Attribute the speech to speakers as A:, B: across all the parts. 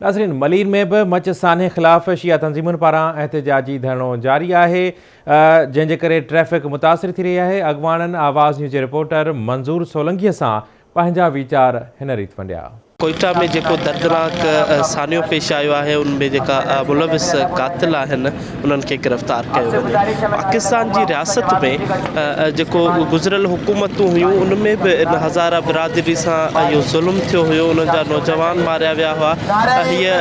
A: नाज़रीन, मलीर में भी मच सान्हे ख़िलाफ़ शिया तंज़ीमुनि पारां एहतजाजी धरणो जारी है, जंहिंजे करे ट्रैफ़िक मुतासिर थी रही है। अॻवाननि आवाज़ न्यूज़ जे रिपोर्टर मंज़ूर सोलंकीअ सां पंहिंजा वीचार हिन रीति वंडिया।
B: कोयटा में जो दर्दनाक सानियो पेश आयो है, उनमें जो मुलविस कातिल आहिनि उन्हनि खे गिरफ़्तार किया वञे। पाकिस्तान की रियासत में जो गुज़रियल हुकूमतूं हुयूं उनमें भी इन हज़ारा बिरादरी से यो ज़ुल्म थियो हुयो, उन जा नौजवान मारिया विया हुआ। ये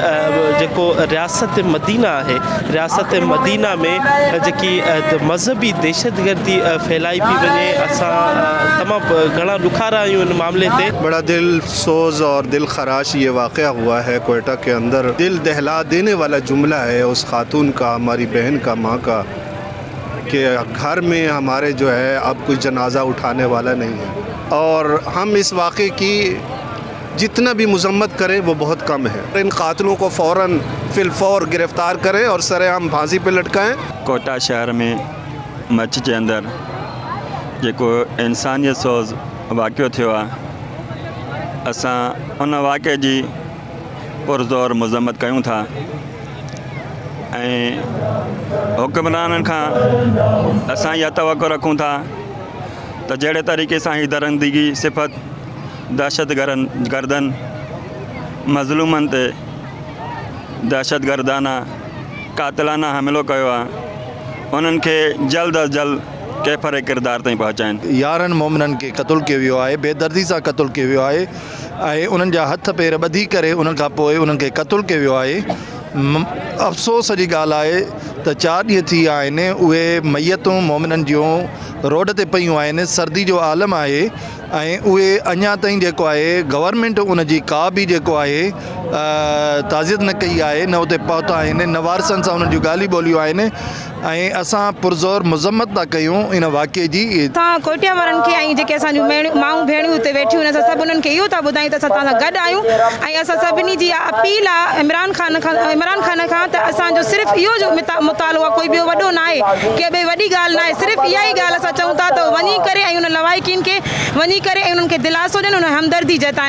B: जो रियासत मदीना है, रियासत मदीना में जी मजहबी दहशतगर्दी फैलाई पी वञे। असां तमामु घणा ॾुखारा आहियूं इन मामले ते।
C: बड़ा दिल सोज और दिल खराश ये वाक़या हुआ है कोयटा के अंदर। दिल दहला देने वाला जुमला है उस खातून का, हमारी बहन का, माँ का, कि घर में हमारे जो है अब कुछ जनाजा उठाने वाला नहीं है। और हम इस वाक़े की जितना भी मजम्मत करें वो बहुत कम है। इन कातिलों को फ़ौरन फिलफौर गिरफ़्तार करें और सरेआम फांसी पे लटकाएं।
D: कोटा शहर में मच के अंदर जो इंसानियत सोज़ वाक़ियो थियो आहे, असां उन वाक़े जी पुरज़ोर मज़म्मत कयूं था ऐं हुक्मराननि खां असां इहा तवक़ो रखूं था त जहिड़े तरीक़े सां ही दरंदगी सिफ़त दहशतगर्दनि मज़लूमनि ते दहशतगर्दाना कातिलाना हमिलो कयो आहे, उन्हनि खे जल्द अज़ जल्द कैफ़र किरदार ताईं पहुचाइनि।
E: 11 मोमिननि खे क़तल कयो वियो आहे, बेदर्दी सां क़तल कयो वियो आहे ऐं उन्हनि जा हथ पेर ॿधी करे उन्हनि खां पोइ उन्हनि खे क़तल कयो वियो आहे। अफ़सोस जी ॻाल्हि आहे त 4 ॾींहं थी विया आहिनि, उहे मयतूं मोमिननि जूं रोड ते पयूं आहिनि। सर्दी जो आलम आहे ऐं उहे अञा ताईं जेको आहे गवर्नमेंट उन जी का बि जेको आहे ताज़ियत न कई आहे, न उते पहुता आहिनि, न वारसनि सां उन्हनि जूं ॻाल्हियूं ॿोलियूं आहिनि ऐं असां पुरज़ोर मज़म्मत था कयूं इन वाक़े जी।
F: असां कोटिया वारनि खे ऐं जेके असांजूं माऊं भेणियूं हुते वेठियूं आहिनि, असां सभु उन्हनि खे इहो था ॿुधायूं त असां तव्हां सां गॾु आहियूं ऐं असां सभिनी जी अपील आहे इमरान खान खां त असांजो सिर्फ़ु इहो जो मुतालो आहे, कोई ॿियो वॾो न आहे, के ॿिए वॾी ॻाल्हि न आहे, सिर्फ़ु इहा ई ॻाल्हि असां चऊं था त वञी करे ऐं उन लवाइकिन खे वञी करे ऐं उन्हनि खे दिलासो ॾियनि, उन हमदर्दी जताइनि।